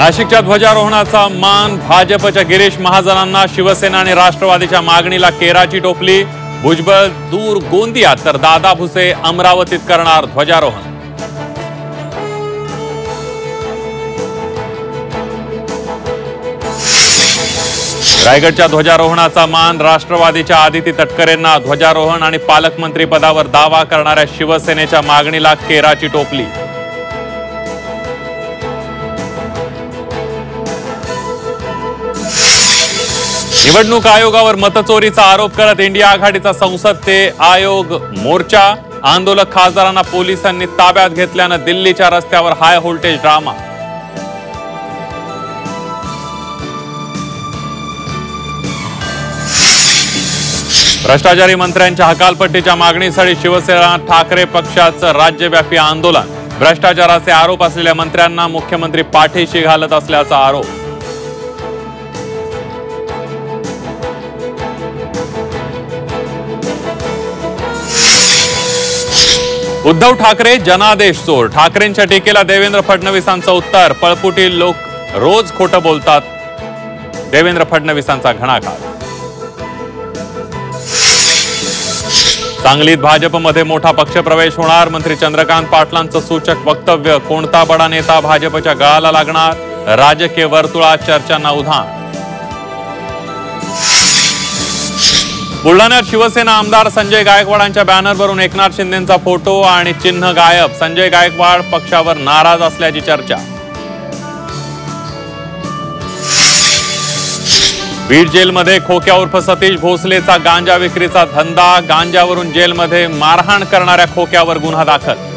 नाशिकच्या ध्वजारोहणाचा मान भाजपच्या गिरीश महाजनांना शिवसेना आणि राष्ट्रवादीच्या मागणीला केराची टोपली। भुजबळ दूर गोंदियात तर दादा भुसे अमरावतीत करणार ध्वजारोहण। रायगडच्या ध्वजारोहणाचा मान राष्ट्रवादीच्या आदिती तटकरेंना ध्वजारोहण आणि पालकमंत्री पदावर दावा करणाऱ्या शिवसेनेच्या मागणीला केराची टोपली। निवडणूक आयोगावर मतचोरीचा आरोप करत इंडिया आघाडीचा संसद ते आयोग मोर्चा। आंदोलक खासदारांना पोलिसांनी ताब्यात घेतल्यानं दिल्लीच्या रस्त्यावर हाय व्होल्टेज ड्रामा। भ्रष्टाचारी मंत्र्यांच्या हकालपट्टीच्या मागणीसाठी शिवसेना ठाकरे पक्षाचं राज्यव्यापी आंदोलन। भ्रष्टाचाराचे आरोप असलेल्या मंत्र्यांना मुख्यमंत्री पाठीशी घालत असल्याचा आरोप। उद्धव ठाकरे जनादेश चोर। ठाकरेंच्या टीकेला देवेंद्र फडणवीसांचं उत्तर। पळपुटी लोक रोज खोटं बोलतात, देवेंद्र फडणवीसांचा घणाघात। सांगलीत भाजपमध्ये मोठा पक्षप्रवेश होणार। मंत्री चंद्रकांत पाटलांचं सूचक वक्तव्य। कोणता बडा नेता भाजपच्या गळाला लागणार, राजकीय वर्तुळात चर्चांना उधाण। बुलढाण्यात शिवसेना आमदार संजय गायकवाडांच्या बॅनरवरून एकनाथ शिंदेंचा फोटो आणि चिन्ह गायब। संजय गायकवाड पक्षावर नाराज असल्याची चर्चा। बीड जेलमध्ये खोक्या उर्फ सतीश भोसलेचा गांजा विक्रीचा धंदा। गांजावरून जेलमध्ये मारहाण करणाऱ्या खोक्यावर गुन्हा दाखल।